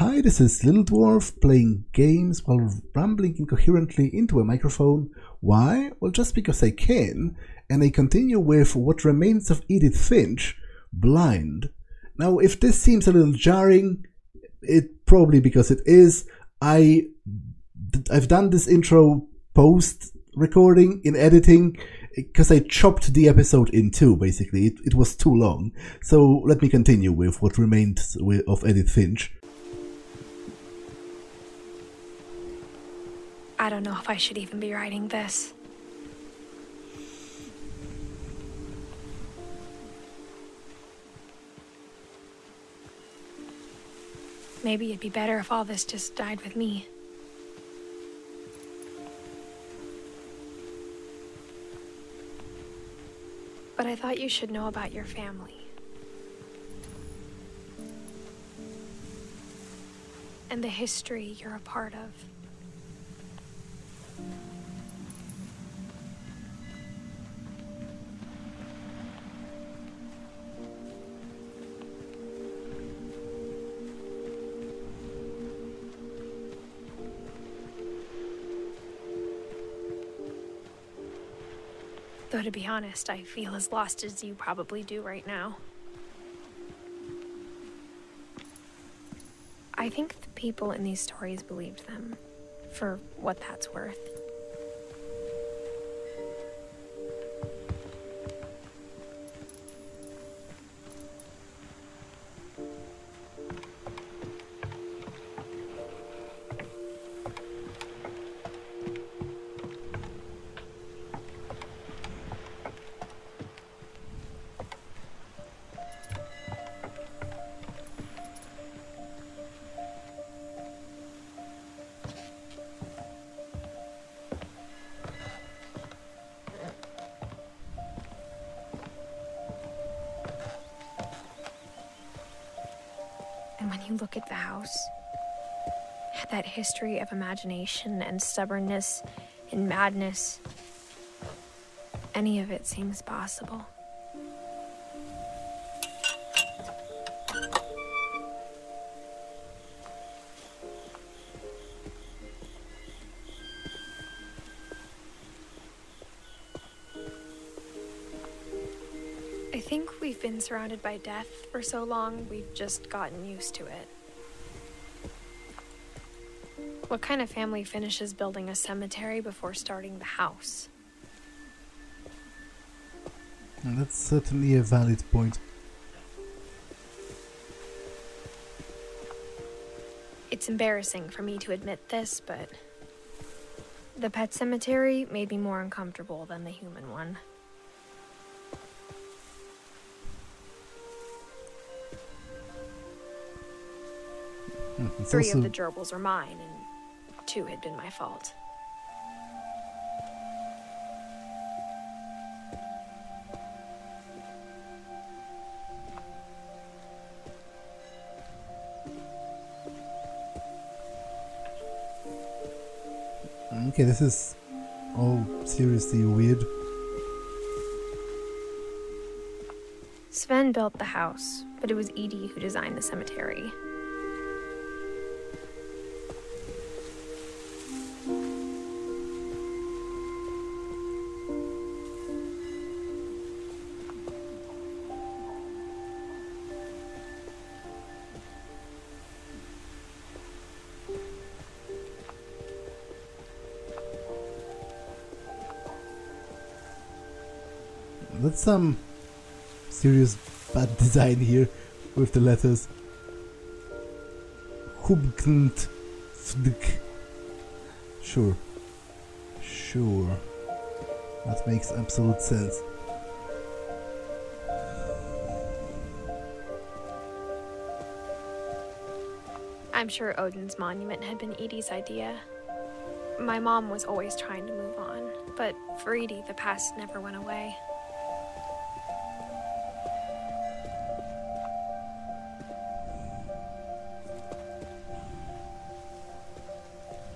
Hi, this is Little Dwarf playing games while rambling incoherently into a microphone. Why? Well, just because I can, and I continue with What Remains of Edith Finch, Blind. Now, if this seems a little jarring, it probably because it is. I've done this intro post-recording in editing because I chopped the episode in two, basically. It was too long. So let me continue with What Remains of Edith Finch. I don't know if I should even be writing this. Maybe it'd be better if all this just died with me. But I thought you should know about your family. And the history you're a part of. Though to be honest, I feel as lost as you probably do right now. I think the people in these stories believed them, for what that's worth. When you look at the house, that history of imagination and stubbornness and madness, any of it seems possible. I think we've been surrounded by death for so long, we've just gotten used to it. What kind of family finishes building a cemetery before starting the house? That's certainly a valid point. It's embarrassing for me to admit this, but the pet cemetery made me more uncomfortable than the human one. Three of the gerbils were mine, and 2 had been my fault. Okay, this is all seriously weird. Sven built the house, but it was Edie who designed the cemetery. That's some serious bad design here with the letters. Hubknt Fdk. Sure. Sure. That makes absolute sense. I'm sure Odin's monument had been Edie's idea. My mom was always trying to move on, but for Edie, the past never went away.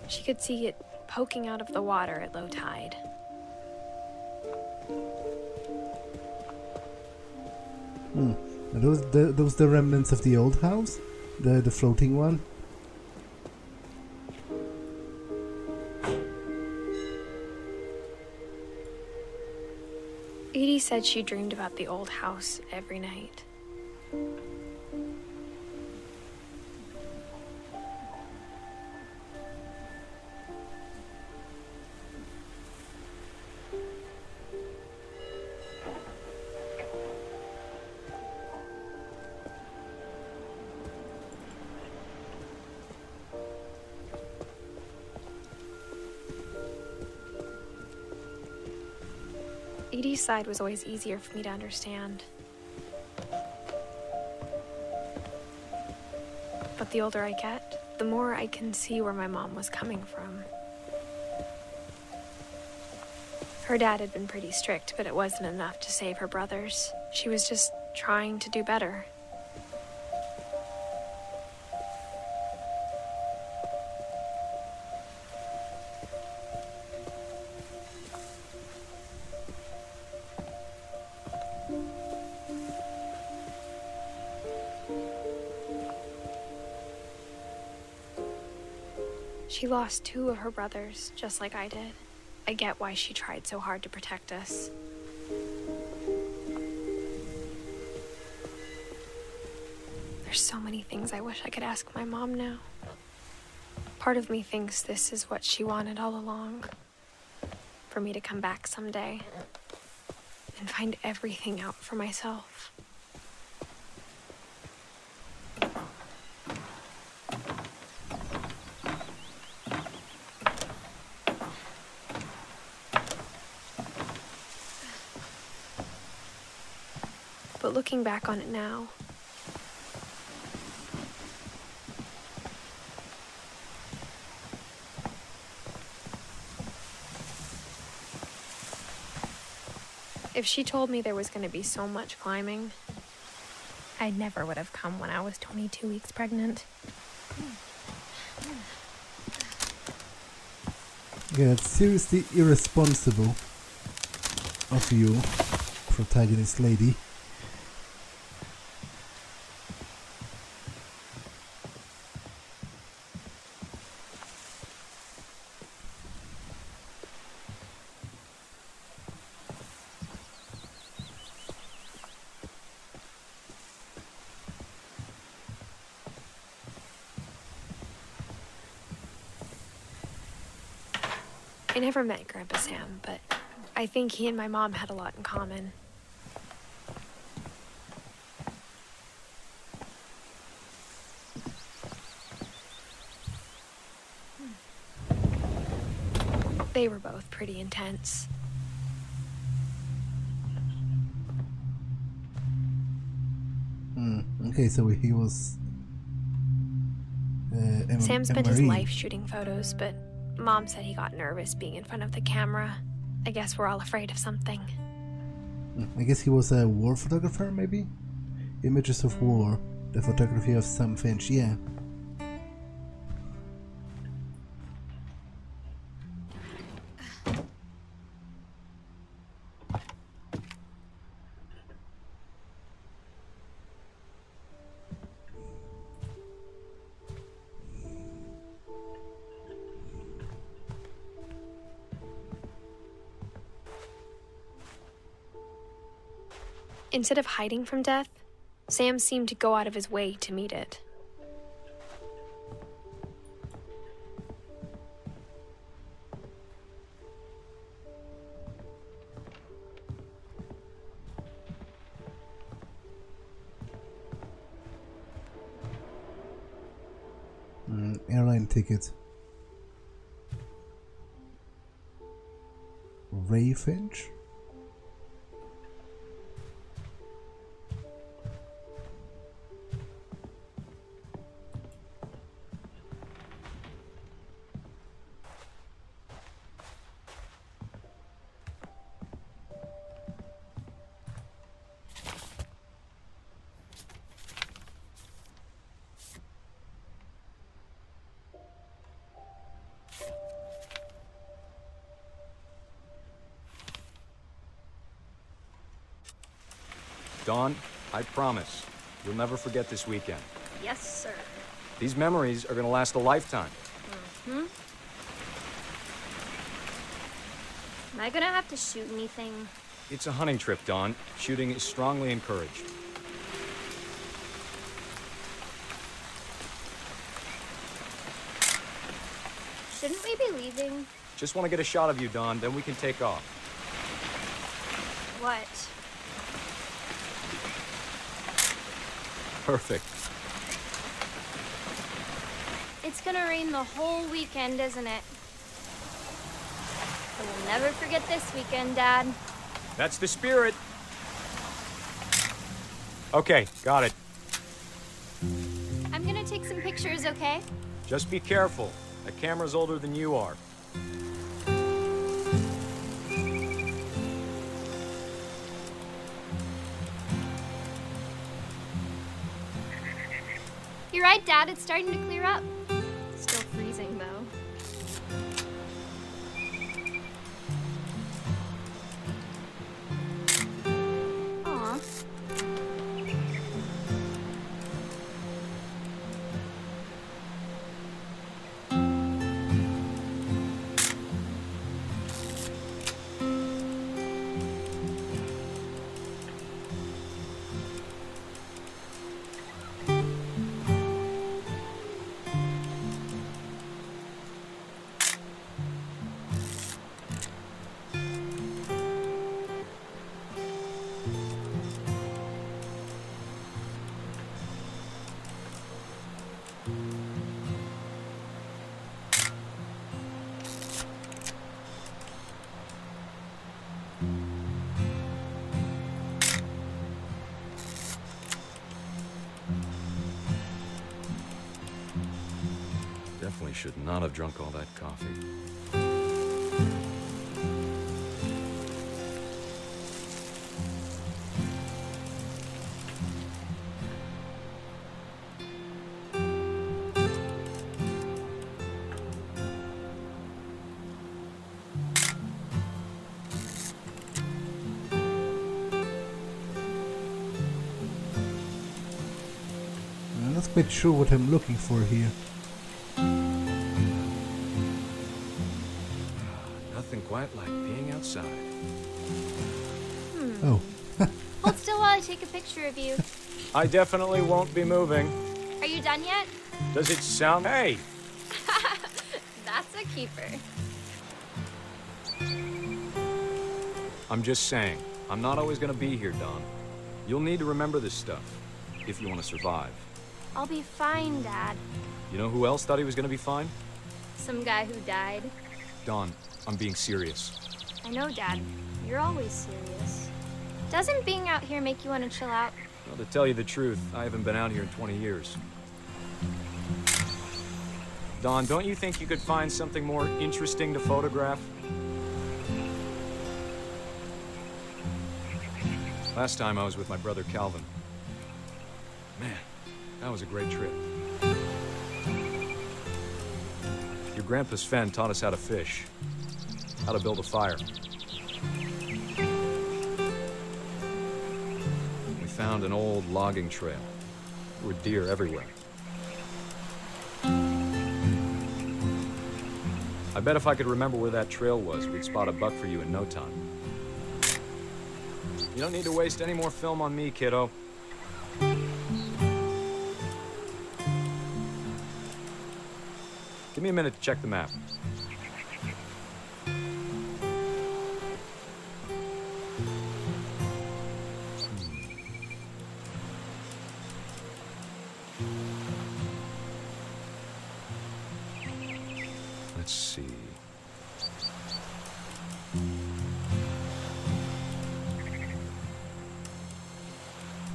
She could see it poking out of the water at low tide. Are those the remnants of the old house? The floating one? said she dreamed about the old house every night. Edie's side was always easier for me to understand. But the older I get, the more I can see where my mom was coming from. Her dad had been pretty strict, but it wasn't enough to save her brothers. She was just trying to do better. She lost 2 of her brothers, just like I did. I get why she tried so hard to protect us. There's so many things I wish I could ask my mom now. Part of me thinks this is what she wanted all along. For me to come back someday and find everything out for myself. But looking back on it now, if she told me there was going to be so much climbing, I never would have come when I was 22 weeks pregnant. Yeah, it's seriously irresponsible of you, protagonist lady. I never met Grandpa Sam, but I think he and my mom had a lot in common. They were both pretty intense. Okay, so he was Sam spent his life shooting photos, but Mom said he got nervous being in front of the camera. I guess we're all afraid of something. I guess he was a war photographer, maybe? Images of War, the photography of Sam Finch, yeah. Instead of hiding from death, Sam seemed to go out of his way to meet it. Airline ticket. Ray Finch? Dawn, I promise, you'll never forget this weekend. Yes, sir. These memories are gonna last a lifetime. Am I gonna have to shoot anything? It's a hunting trip, Dawn. Shooting is strongly encouraged. Shouldn't we be leaving? Just want to get a shot of you, Dawn, then we can take off. What? Perfect. It's gonna rain the whole weekend, isn't it? I will never forget this weekend, Dad. That's the spirit. Okay, got it. I'm gonna take some pictures, okay? Just be careful. That camera's older than you are. You're right, Dad. It's starting to clear up. Still freezing, though. Aw. Definitely should not have drunk all that coffee. I'm not quite sure what I'm looking for here. Nothing quite like being outside. Oh. Hold still while I take a picture of you. I definitely won't be moving. Are you done yet? Does it sound... Hey! That's a keeper. I'm just saying, I'm not always gonna be here, Dawn. You'll need to remember this stuff, if you want to survive. I'll be fine, Dad. You know who else thought he was gonna be fine? Some guy who died. Dawn, I'm being serious. I know, Dad. You're always serious. Doesn't being out here make you want to chill out? Well, to tell you the truth, I haven't been out here in 20 years. Dawn, don't you think you could find something more interesting to photograph? Last time I was with my brother Calvin. Man, that was a great trip. Your grandpa Sven taught us how to fish, how to build a fire. We found an old logging trail. There were deer everywhere. I bet if I could remember where that trail was, we'd spot a buck for you in no time. You don't need to waste any more film on me, kiddo. Give me a minute to check the map. Let's see.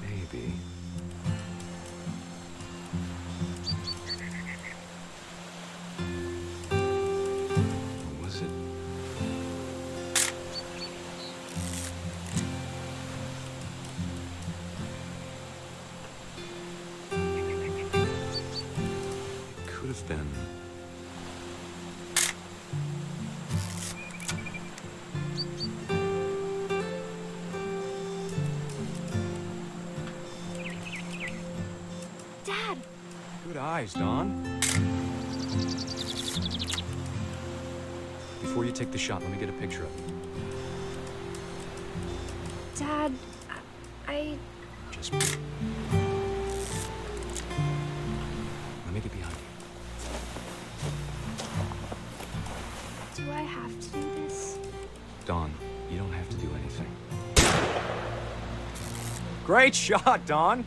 Maybe. Or was it? Could have been. Dad! Good eyes, Dawn. Before you take the shot, let me get a picture of you. Dad, I... Just... Let me get behind you. Do I have to do this? Dawn, you don't have to do anything. Great shot, Dawn!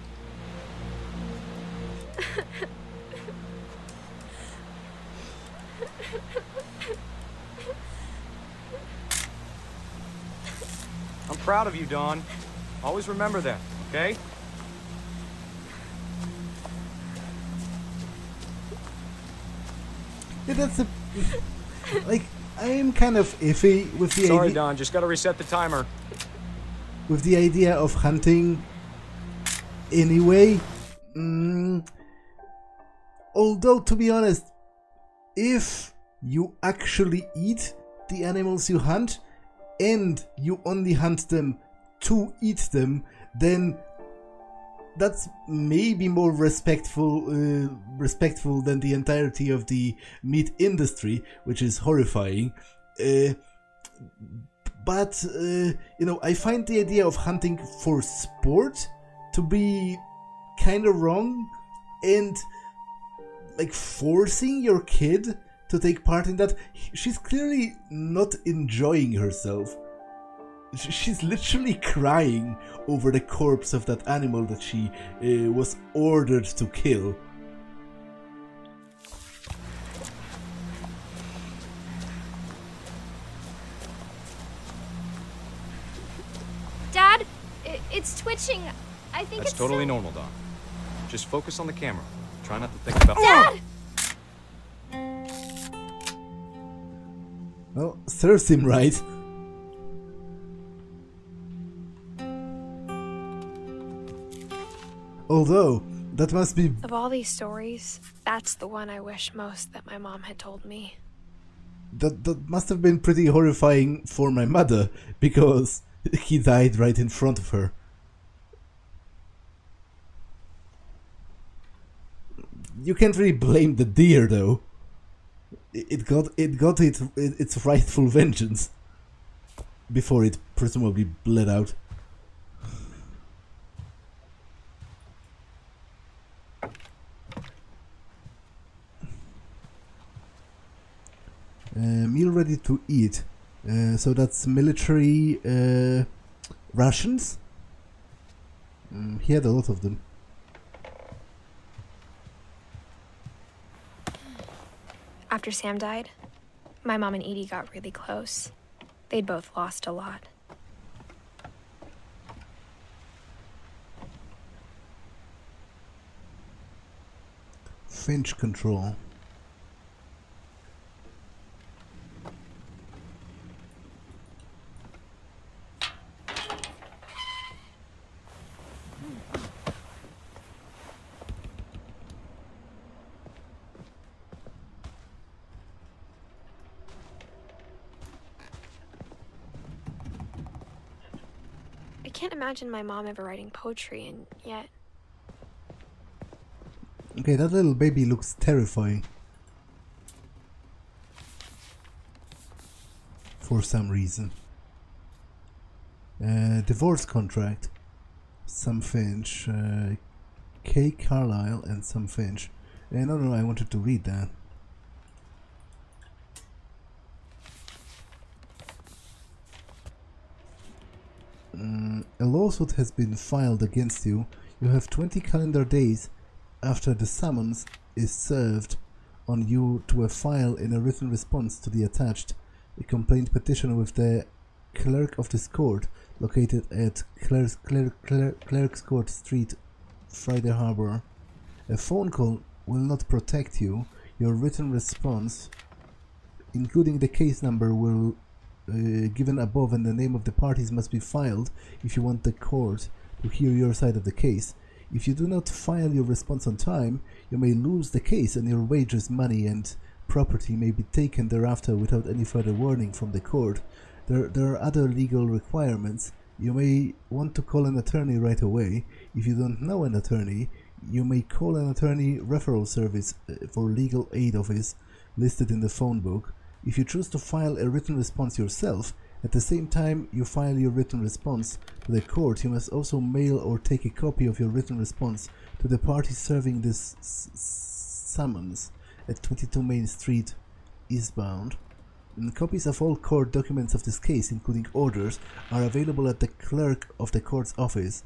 I'm proud of you, Dawn. Always remember that, okay? Yeah, that's a... like, I am kind of iffy with the Sorry, idea... Dawn, just gotta reset the timer. With the idea of hunting anyway. Although, to be honest, if you actually eat the animals you hunt, and you only hunt them to eat them, then that's maybe more respectful than the entirety of the meat industry, which is horrifying. But you know, I find the idea of hunting for sport to be kind of wrong, and like forcing your kid to take part in that. She's clearly not enjoying herself. She's literally crying over the corpse of that animal that she was ordered to kill. Dad, it's twitching. I think That's it's totally so... normal, Dawn. Just focus on the camera. Try not to think about... Dad! Well, serves him right. Although, that must be... Of all these stories, that's the one I wish most that my mom had told me. That must have been pretty horrifying for my mother, because he died right in front of her. You can't really blame the deer, though. It got its rightful vengeance before it presumably bled out. Meal ready to eat. So that's military rations. He had a lot of them. After Sam died, my mom and Edie got really close. They'd both lost a lot. Finch control. I can't imagine my mom ever writing poetry, and yet... Okay, that little baby looks terrifying. For some reason. Divorce contract. Some Finch. K. Carlisle and some Finch. No, I wanted to read that. A lawsuit has been filed against you. You have 20 calendar days after the summons is served on you to file in a written response to the attached complaint petition with the clerk of this court located at Clerk's Court Street, Friday Harbor. A phone call will not protect you. Your written response, including the case number, will given above, and the name of the parties must be filed if you want the court to hear your side of the case. If you do not file your response on time, you may lose the case, and your wages, money, and property may be taken thereafter without any further warning from the court. There are other legal requirements. You may want to call an attorney right away. If you don't know an attorney, you may call an attorney referral service for legal aid office listed in the phone book. If you choose to file a written response yourself, At the same time you file your written response to the court, you must also mail or take a copy of your written response to the party serving this summons at 22 Main Street, eastbound. And copies of all court documents of this case, including orders, are available at the clerk of the court's office.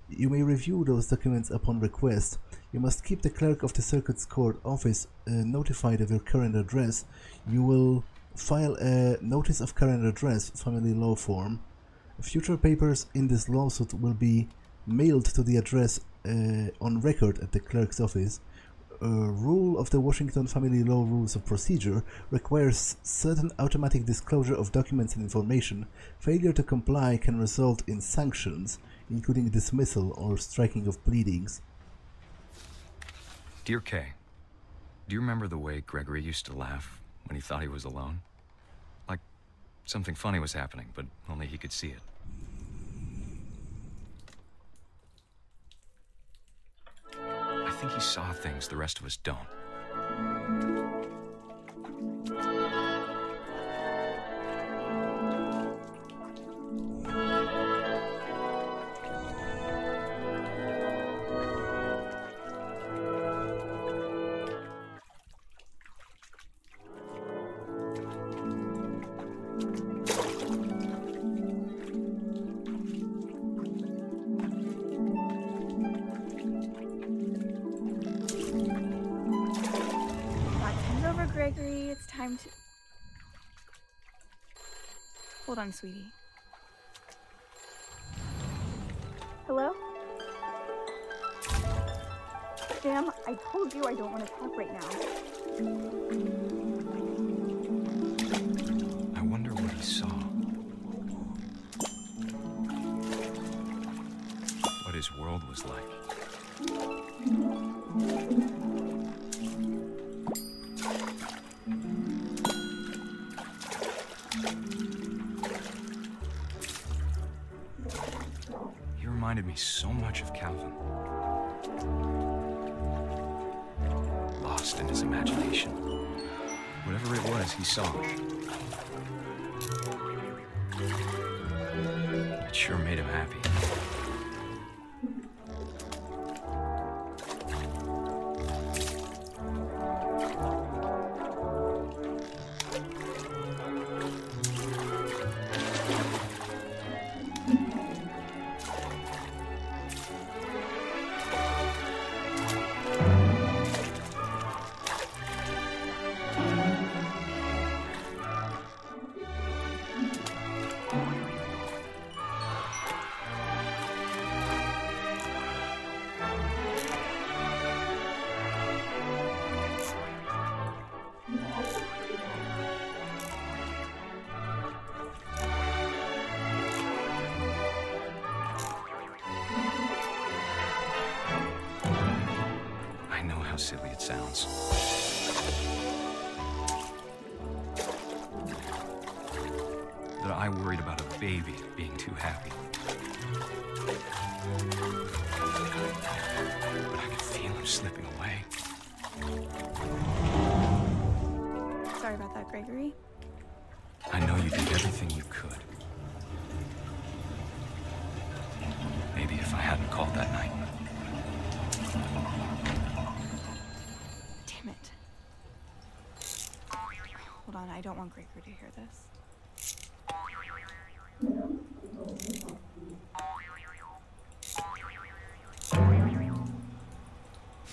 You may review those documents upon request. You must keep the clerk of the circuit court office notified of your current address. You will file a notice of current address family law form. Future papers in this lawsuit will be mailed to the address on record at the clerk's office. A rule of the Washington Family Law Rules of Procedure requires certain automatic disclosure of documents and information. Failure to comply can result in sanctions, including dismissal or striking of pleadings. Dear Kay, do you remember the way Gregory used to laugh when he thought he was alone? Like something funny was happening, but only he could see it. I think he saw things the rest of us don't. Gregory, it's time to... Hold on, sweetie. Hello? Sam, I told you I don't want to talk right now. I wonder what he saw. What his world was like. He reminded me so much of Calvin. Lost in his imagination. Whatever it was, he saw. It sure made him happy. How silly it sounds. That I worried about a baby being too happy. But I could feel him slipping away. Sorry about that, Gregory. I know you did everything you could. Maybe if I hadn't called that night. Hold on, I don't want Gregory to hear this.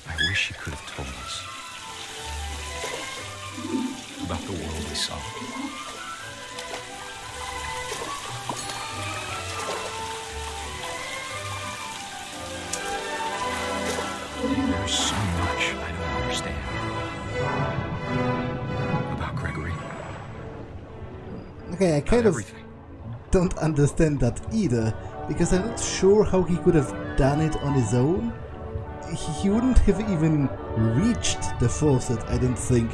I wish he could have told us about the world we saw. There's so much I don't understand about Gregory. Okay, I kind of don't understand that either, because I'm not sure how he could have done it on his own. He wouldn't have even reached the faucet, I don't think.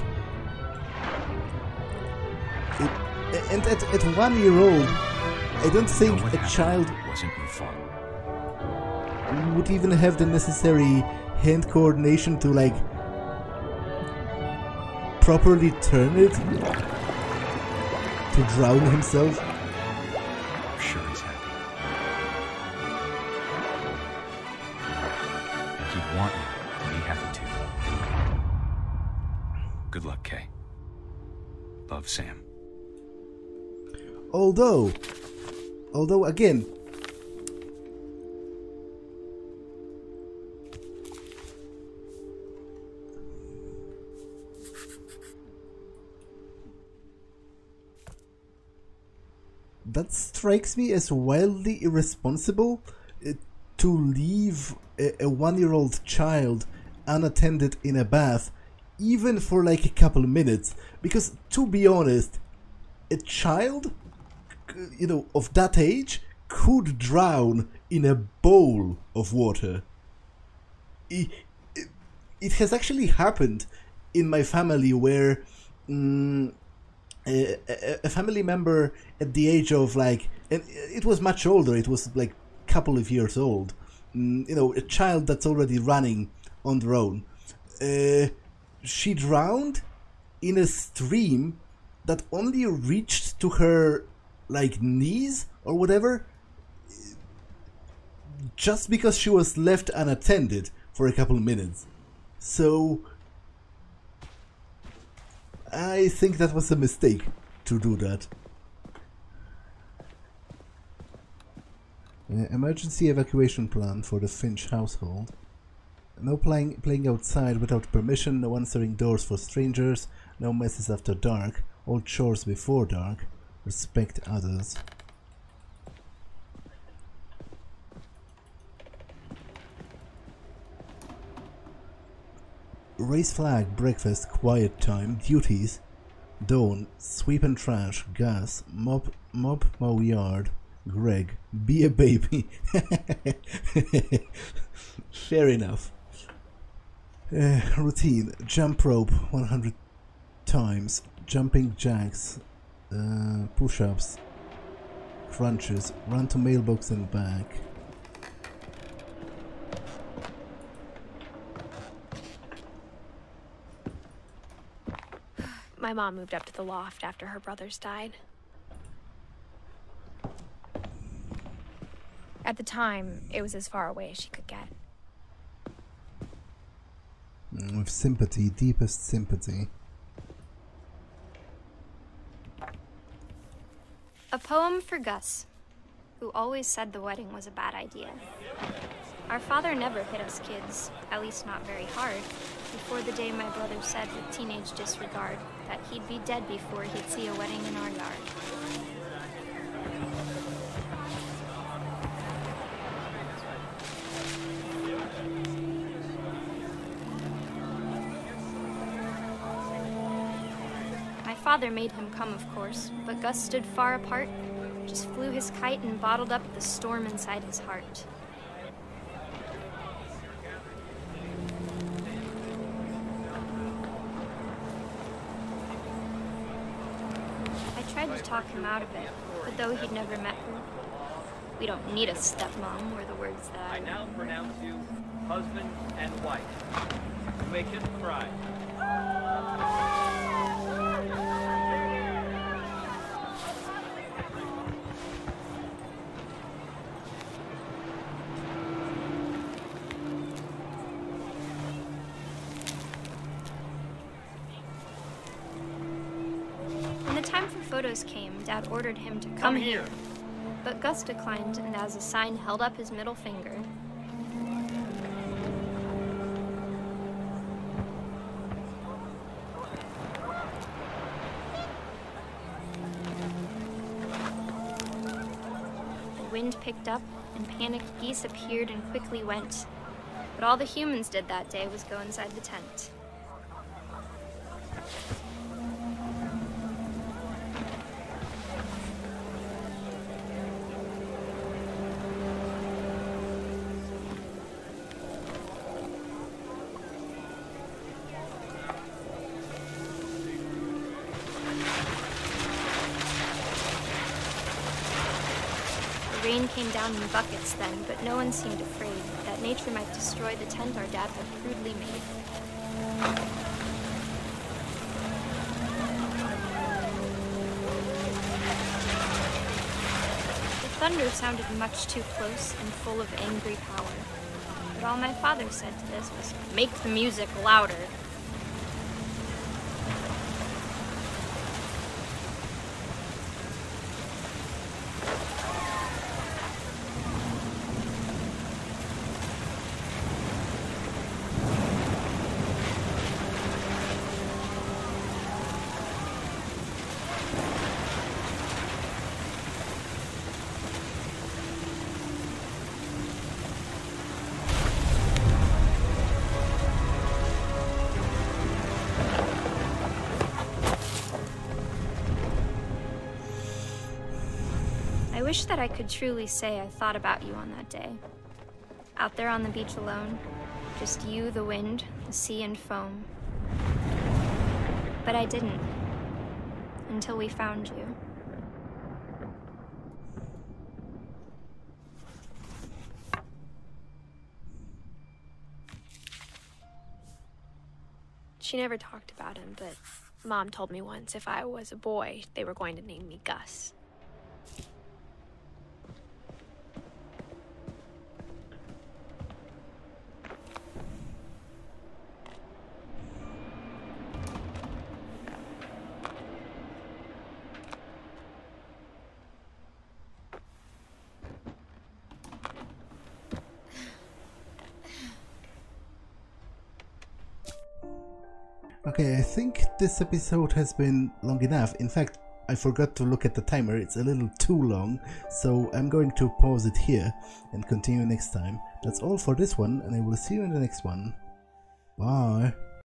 And at 1 year old, I don't think a child wasn't your fault. Would even have the necessary hand coordination to, like, properly turn it to drown himself. Good luck, Kay. Love, Sam. Although again, that strikes me as wildly irresponsible to leave a one-year-old child unattended in a bath, even for like a couple of minutes. Because, to be honest, a child, you know, of that age could drown in a bowl of water. It has actually happened in my family where a family member at the age of like, and it was much older, it was like a couple of years old, you know, a child that's already running on their own, she drowned in a stream that only reached to her like knees or whatever, just because she was left unattended for a couple of minutes. So I think that was a mistake to do that. Emergency evacuation plan for the Finch household. No playing outside without permission, no answering doors for strangers, no messes after dark, all chores before dark, respect others. Raise flag, breakfast, quiet time, duties, dawn, sweep and trash, gas, mop, mow yard, Greg, be a baby. Fair enough. Routine, jump rope 100 times, jumping jacks, push-ups, crunches, run to mailbox and back. My mom moved up to the loft after her brothers died. At the time, it was as far away as she could get. With sympathy, deepest sympathy. A poem for Gus, who always said the wedding was a bad idea. Our father never hit us kids, at least not very hard, before the day my brother said with teenage disregard that he'd be dead before he'd see a wedding in our yard. My father made him come, of course, but Gus stood far apart, just flew his kite and bottled up the storm inside his heart. I tried to talk him out of it, but though he'd never met her, we don't need a stepmom were the words that I now pronounce you husband and wife. You may kiss the bride. Photos came, Dad ordered him to come here. But Gus declined and as a sign held up his middle finger. The wind picked up and panicked geese appeared and quickly went. But all the humans did that day was go inside the tent. Rain came down in buckets then, but no one seemed afraid that nature might destroy the tent our dad had crudely made. The thunder sounded much too close and full of angry power, but all my father said to this was, "Make the music louder." wish that I could truly say I thought about you on that day. Out there on the beach alone, just you, the wind, the sea, and foam. But I didn't, until we found you. She never talked about him, but Mom told me once if I was a boy, they were going to name me Gus. Okay, I think this episode has been long enough. In fact, I forgot to look at the timer. It's a little too long, so I'm going to pause it here and continue next time. That's all for this one, and I will see you in the next one. Bye!